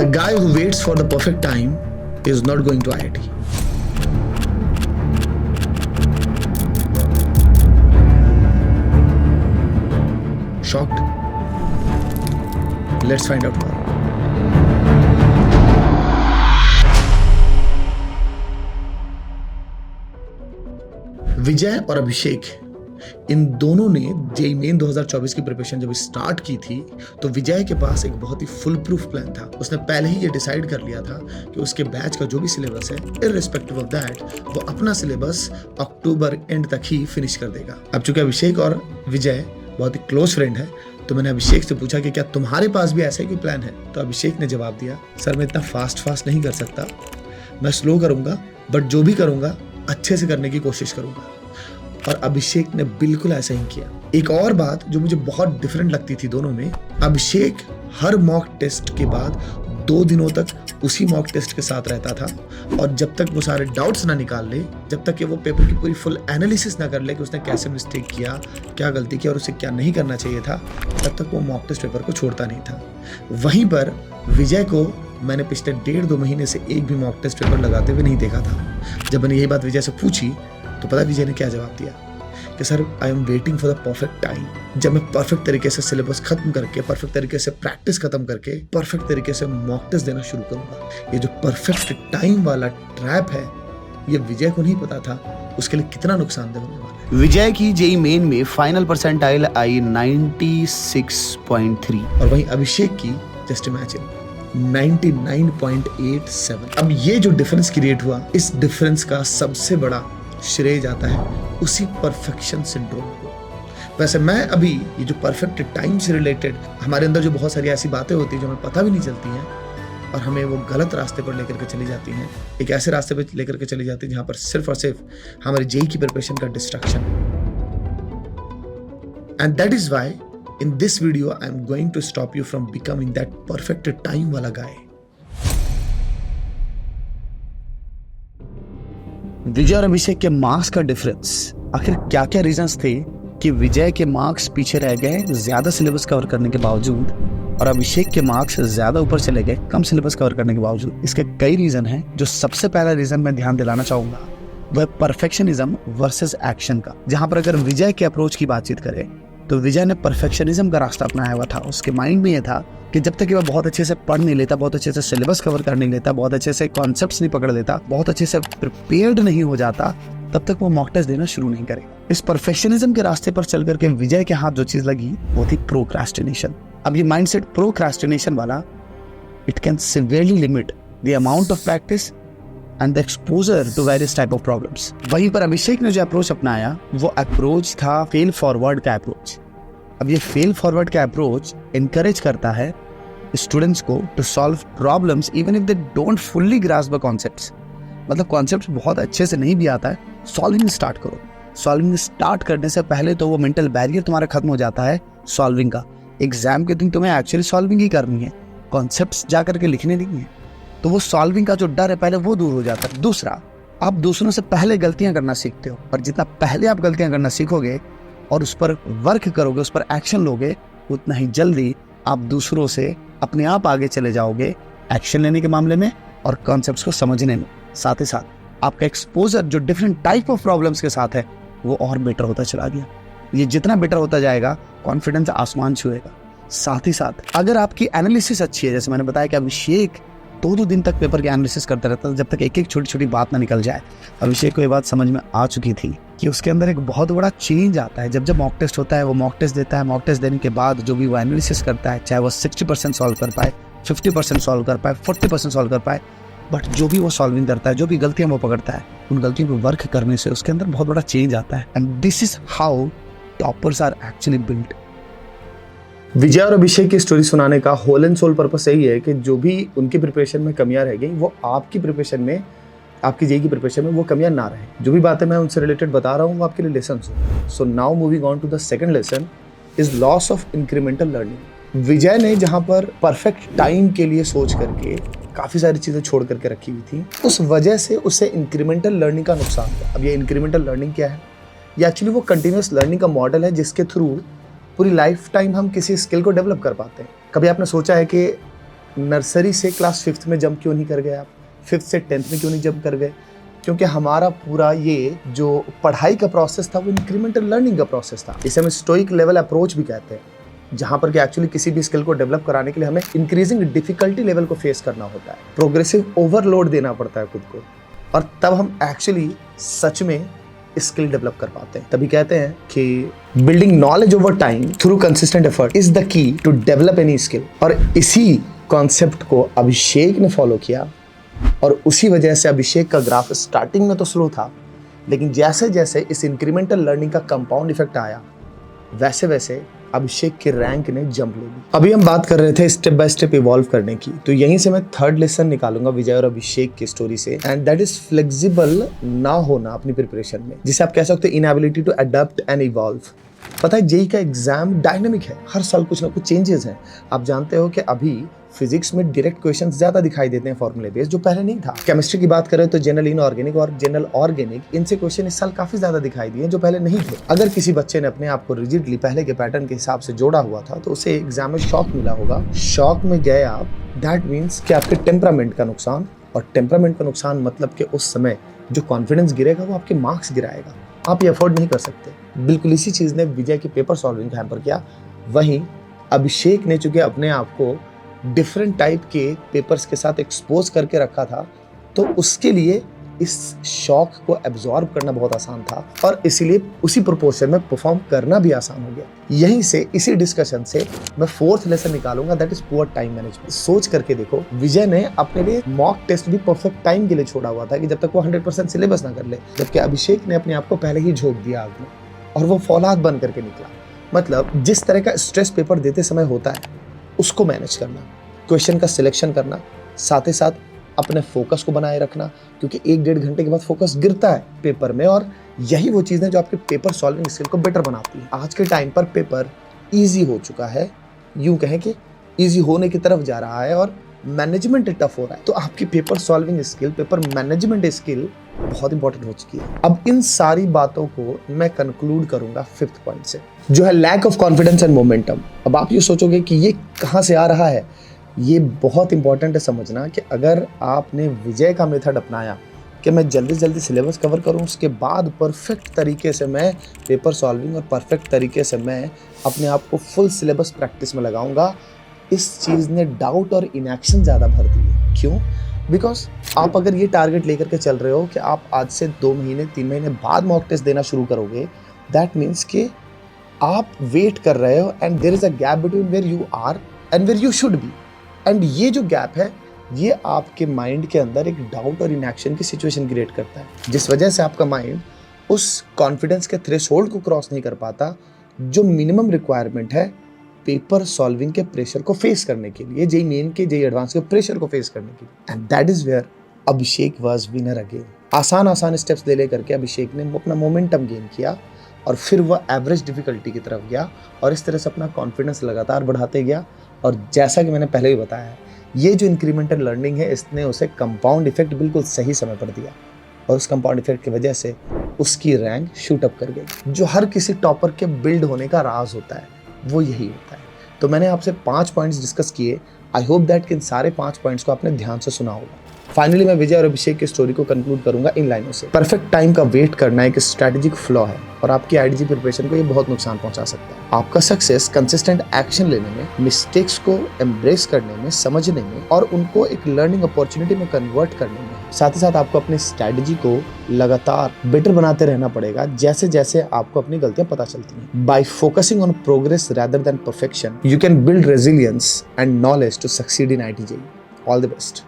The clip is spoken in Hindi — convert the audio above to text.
A guy who waits for the perfect time is not going to IIT. Shocked? Let's find out more. विजय और अभिषेक, इन दोनों ने जेईई मेन 2024 की प्रिपरेशन जब स्टार्ट की थी तो विजय के पास एक बहुत ही फुल प्रूफ प्लान था। उसने पहले ही ये डिसाइड कर लिया था कि उसके बैच का जो भी सिलेबस है, इररिस्पेक्टिव ऑफ दैट, वो अपना सिलेबस अक्टूबर एंड तक ही फिनिश कर देगा। अब चूंकि अभिषेक और विजय बहुत ही क्लोज फ्रेंड है, तो मैंने अभिषेक से पूछा कि क्या तुम्हारे पास भी ऐसा ही कोई प्लान है? तो अभिषेक ने जवाब दिया, सर मैं इतना फास्ट नहीं कर सकता, मैं स्लो करूंगा, बट जो भी करूंगा अच्छे से करने की कोशिश करूंगा। और अभिषेक ने बिल्कुल ऐसा ही किया। एक और बात जो मुझे बहुत डिफरेंट लगती थी दोनों में, अभिषेक हर मॉक टेस्ट के बाद 2 दिनों तक उसी मॉक टेस्ट के साथ रहता था, और जब तक वो सारे डाउट्स ना निकाल ले, जब तक कि वो पेपर की पूरी फुल एनालिसिस ना कर ले कि उसने कैसे मिस्टेक किया, क्या गलती की और उसे क्या नहीं करना चाहिए था, तब तक वो मॉक टेस्ट पेपर को छोड़ता नहीं था। वहीं पर विजय को मैंने पिछले 1.5-2 महीने से एक भी मॉक टेस्ट पेपर लगाते हुए नहीं देखा था। जब मैंने यही बात विजय से पूछी तो पता विजय ने क्या जवाब दिया कि sir I am waiting for the perfect time, जब मैं परफेक्ट तरीके से सिलेबस खत्म करके, परफेक्ट तरीके से प्रैक्टिस खत्म करके, परफेक्ट तरीके से मॉक टेस्ट देना शुरू करूंगा। ये जो परफेक्ट टाइम वाला ट्रैप है, ये विजय को नहीं पता था उसके लिए कितना नुकसानदेह होने वाला है। विजय की जेईई मेन में फाइनल परसेंटाइल आई 96.3 और वहीं अभिषेक की जस्ट इमेजिन 99.87। अब ये जो डिफरेंस क्रिएट हुआ, इस डिफरेंस का सबसे बड़ा श्रेय जाता है उसी परफेक्शन सिंड्रोम को। वैसे मैं अभी ये जो परफेक्ट टाइम से रिलेटेड हमारे अंदर जो बहुत सारी ऐसी बातें होती हैं जो हमें पता भी नहीं चलती हैं और हमें वो गलत रास्ते पर लेकर के चली जाती हैं, एक ऐसे रास्ते पर लेकर के चली जाती है जहां पर सिर्फ और सिर्फ हमारी जेईई की प्रिपरेशन का distraction. And that is why in this video I am going to stop you from becoming that perfect time वाला गाय। विजय और अभिषेक के मार्क्स का डिफरेंस, आखिर क्या क्या रीजंस थे कि विजय के मार्क्स पीछे रह गए ज्यादा सिलेबस कवर करने के बावजूद, और अभिषेक के मार्क्स ज्यादा ऊपर चले गए कम सिलेबस कवर करने के बावजूद? इसके कई रीजन हैं। जो सबसे पहला रीजन मैं ध्यान दिलाना चाहूंगा वह परफेक्शनिज्म वर्सेस एक्शन का। जहां पर अगर विजय के अप्रोच की बातचीत करें तो विजय ने परफेक्शनिज्म का रास्ता अपनाया हुआ था। उसके माइंड में यह था कि जब तक कि वह बहुत अच्छे से पढ़ नहीं लेता, बहुत अच्छे से सिलेबस कवर कर नहीं लेता, बहुत अच्छे से कॉन्सेप्ट्स नहीं पकड़ लेता, बहुत अच्छे से प्रिपेयर्ड नहीं हो जाता, तब तक वो मॉक टेस्ट देना शुरू नहीं करेगा। इस परफेक्शनिज्म के रास्ते पर चल करके विजय के हाथ जो चीज लगी वो थी प्रोक्रास्टिनेशन। अब ये माइंडसेट प्रोक्रास्टिनेशन वाला, it can severely limit the amount of practice and the exposure to various type of problems. वहीं पर अभिषेक ने जो अप्रोच अपनाया वो अप्रोच था फेल फॉरवर्ड का अप्रोच। अब ये फेल फॉरवर्ड का अप्रोच इनकरेज करता है स्टूडेंट्स को to solve problems even if they don't fully grasp the concepts. मतलब कॉन्सेप्ट बहुत अच्छे से नहीं भी आता है, सॉल्विंग स्टार्ट करो। सॉल्विंग स्टार्ट करने से पहले तो वो मेंटल बैरियर तुम्हारा खत्म हो जाता है सॉल्विंग का। एग्जाम के दिन तुम्हें एक्चुअली सॉल्विंग ही करनी है, कॉन्सेप्ट्स जा करके लिखने नहीं है। तो वो सॉल्विंग का जो डर है पहले वो दूर हो जाता है। दूसरा, आप दूसरों से पहले गलतियां करना सीखते हो, और जितना पहले आप गलतियां करना सीखोगे और उस पर वर्क करोगे, उस पर एक्शन लोगे, उतना ही जल्दी आप दूसरों से अपने आप आगे चले जाओगे एक्शन लेने के मामले में और कॉन्सेप्ट्स को समझने में। साथ ही साथ आपका एक्सपोजर जो डिफरेंट टाइप ऑफ प्रॉब्लम्स के साथ है वो और बेटर होता चला गया। ये जितना बेटर होता जाएगा कॉन्फिडेंस आसमान छुएगा। साथ ही साथ अगर आपकी एनालिसिस अच्छी है, जैसे मैंने बताया कि अभिषेक 2 दिन तक पेपर की एनालिसिस करता रहता था जब तक एक एक छोटी छोटी बात ना निकल जाए। अभिषेक को ये बात समझ में आ चुकी थी कि उसके अंदर एक बहुत बड़ा चेंज आता है जब मॉक टेस्ट होता है। वो मॉक टेस्ट देता है, मॉक टेस्ट देने के बाद जो भी वो एनालिसिस करता है, चाहे वो 60% सॉल्व कर पाए, 50% सॉल्व कर पाए, 40% सॉल्व कर पाए, बट जो भी वो सॉल्विंग करता है, जो भी गलतियां वो पकड़ता है, उन गलतियों पर वर्क करने से उसके अंदर बहुत बड़ा चेंज आता है। And this is how toppers are actually built. Vijay और अभिषेक की स्टोरी सुनाने का होल एंड सोल पर्पस यही है कि जो भी उनकी प्रिपरेशन में कमियां रह गई वो आपकी प्रिपरेशन में, आपकी जेईई की प्रिपरेशन में वो कमियां ना रहे। जो भी बातें मैं उनसे रिलेटेड बता रहा हूँ वो आपके लिए लेसन हो। So now moving on to the second lesson is laws of incremental learning. Vijay ने जहाँ पर परफेक्ट टाइम के लिए सोच करके काफ़ी सारी चीज़ें छोड़ करके रखी हुई थी, उस वजह से उसे इंक्रीमेंटल लर्निंग का नुकसान हुआ। अब ये इंक्रीमेंटल लर्निंग क्या है? ये एक्चुअली वो कंटिन्यूस लर्निंग का मॉडल है जिसके थ्रू पूरी लाइफ टाइम हम किसी स्किल को डेवलप कर पाते हैं। कभी आपने सोचा है कि नर्सरी से क्लास 5th में जंप क्यों नहीं कर गए आप? 5th से 10th में क्यों नहीं जंप कर गए? क्योंकि हमारा पूरा ये जो पढ़ाई का प्रोसेस था वो इंक्रीमेंटल लर्निंग का प्रोसेस था। इसे हम स्टोइक लेवल अप्रोच भी कहते हैं, जहाँ पर कि एक्चुअली किसी भी स्किल को डेवलप कराने के लिए हमें इंक्रीजिंग डिफिकल्टी लेवल को फेस करना होता है, प्रोग्रेसिव ओवरलोड देना पड़ता है खुद को, और तब हम एक्चुअली सच में स्किल डेवलप कर पाते हैं। तभी कहते हैं कि building knowledge over time through consistent effort is the key to develop any skill. और इसी कॉन्सेप्ट को अभिषेक ने फॉलो किया, और उसी वजह से अभिषेक का ग्राफ स्टार्टिंग में तो स्लो था, लेकिन जैसे जैसे इस इंक्रीमेंटल लर्निंग का कंपाउंड इफेक्ट आया, वैसे वैसे अभिषेक के रैंक ने जंप ले ली। अभी हम बात कर रहे थे स्टेप बाय स्टेप इवॉल्व करने की, तो यहीं से मैं थर्ड लेसन निकालूंगा विजय और अभिषेक की स्टोरी से, एंड दैट इज फ्लेक्सिबल ना होना अपनी प्रिपरेशन में, जिसे आप कह सकते हो inability to adopt and evolve. पता है जेईई का एग्जाम डायनेमिक है, हर साल कुछ ना कुछ चेंजेस हैं। आप जानते हो कि अभी फिजिक्स में डायरेक्ट क्वेश्चंस ज्यादा दिखाई देते हैं फॉर्मूले बेस्ड, जो पहले नहीं था। केमिस्ट्री की बात करें तो जनरल इनऑर्गेनिक और जनरल ऑर्गेनिक, इनसे क्वेश्चन इस साल काफी ज्यादा दिखाई दिए जो पहले नहीं थे। अगर किसी बच्चे ने अपने आप को रिजिडली पहले के पैटर्न के हिसाब से जोड़ा हुआ था तो उसे एग्जाम में शॉक मिला होगा। शॉक में गए आप, दैट मीन्स कि आपके टेम्परामेंट का नुकसान, और टेम्परामेंट का नुकसान मतलब कि उस समय जो कॉन्फिडेंस गिरेगा वो आपके मार्क्स गिराएगा। आप ये अफोर्ड नहीं कर सकते। बिल्कुल इसी चीज ने विजय की पेपर सॉल्विंग को हैम्पर किया। वहीं अभिषेक ने चूंकि अपने आप को डिफरेंट टाइप के पेपर्स के साथ एक्सपोज करके रखा था, तो उसके लिए इस शॉक को एब्जॉर्ब करना बहुत आसान था, और इसीलिए उसी प्रोपोर्शन में परफॉर्म करना भी आसान हो गया। यहीं से, इसी डिस्कशन से मैं फोर्थ लेसन निकालूंगा, that is poor time management. सोच करके देखो, विजय ने अपने लिए मॉक टेस्ट भी परफेक्ट टाइम के लिए छोड़ा हुआ था कि जब तक वो 100% सिलेबस ना कर ले, जबकि अभिषेक ने अपने आप को पहले ही झोंक दिया आग में, और वो फौलाद बन करके निकला। मतलब जिस तरह का स्ट्रेस पेपर देते समय होता है, उसको मैनेज करना, क्वेश्चन का सिलेक्शन करना, साथ ही साथ अपने फोकस को बनाए रखना, क्योंकि 1-1.5 घंटे के बाद फोकस गिरता है पेपर में, और यही वो चीज़ है जो आपके पेपर सॉल्विंग स्किल को बेटर बनाती है। आज के टाइम पर पेपर इजी हो चुका है, यूं कहें कि इजी होने की तरफ जा रहा है, और मैनेजमेंट टफ हो रहा है, तो आपकी paper solving skill, paper management skill बहुत इंपॉर्टेंट हो चुकी है। अब इन सारी बातों को मैं कंक्लूड करूंगा 5th पॉइंट से, जो है lack of confidence and momentum. अब आप ये सोचोगे कि ये कहाँ से आ रहा है, ये बहुत इंपॉर्टेंट है समझना कि अगर आपने विजय का मेथड अपनाया कि मैं जल्दी जल्दी सिलेबस कवर करूं, उसके बाद परफेक्ट तरीके से मैं पेपर सॉल्विंग और परफेक्ट तरीके से मैं अपने आप को फुल सिलेबस प्रैक्टिस में लगाऊंगा, इस चीज़ ने डाउट और इनएक्शन ज़्यादा भर दिए। क्यों? बिकॉज आप अगर ये टारगेट लेकर के चल रहे हो कि आप आज से 2 महीने 3 महीने बाद मॉक टेस्ट देना शुरू करोगे, दैट मीन्स कि आप वेट कर रहे हो, and there is a gap between where you are and where you should be. And ये जो गैप है, ये आपके माइंड के अंदर एक डाउट और इनएक्शन की सिचुएशन क्रिएट करता है, जिस वजह से आपका माइंड उस कॉन्फिडेंस के थ्रेशोल्ड को क्रॉस नहीं कर पाता, जो मिनिमम रिक्वायरमेंट है पेपर सॉल्विंग के प्रेशर को फेस करने के लिए, जेईई मेन के, जेईई एडवांस के प्रेशर को फेस करने के लिए। And that is where Abhishek was winner again. आसान स्टेप्स ले करके अभिषेक ने अपना मोमेंटम गेन किया, और फिर वह एवरेज डिफिकल्टी की तरफ गया, और इस तरह से अपना कॉन्फिडेंस लगातार बढ़ाते गया। और जैसा कि मैंने पहले भी बताया है, ये जो इंक्रीमेंटल लर्निंग है, इसने उसे कंपाउंड इफेक्ट बिल्कुल सही समय पर दिया, और उस कंपाउंड इफेक्ट की वजह से उसकी रैंक शूट अप कर गई। जो हर किसी टॉपर के बिल्ड होने का राज होता है, वो यही होता है। तो मैंने आपसे 5 पॉइंट्स डिस्कस किए। आई होप दैट कि इन सारे 5 पॉइंट्स को आपने ध्यान से सुना होगा। फाइनली मैं विजय और अभिषेक की स्टोरी को कंक्लूड करूंगा इन लाइनों से। परफेक्ट टाइम का वेट करना एक स्ट्रैटेजिक फ्लॉ है, और आपकी आईडीजी प्रिपरेशन को ये बहुत नुकसान पहुंचा सकता है। आपका सक्सेस कंसिस्टेंट एक्शन लेने में, मिस्टेक्स को एम्ब्रेस करने में, समझने में, और उनको एक लर्निंग अपॉर्चुनिटी में कन्वर्ट करने में। साथ ही साथ आपको अपनी स्ट्रैटेजी को लगातार बेटर बनाते रहना पड़ेगा, जैसे जैसे आपको अपनी गलतियां पता चलती हैं। By focusing on progress rather than perfection, you can build resilience and knowledge to succeed in IIT JEE. All the best.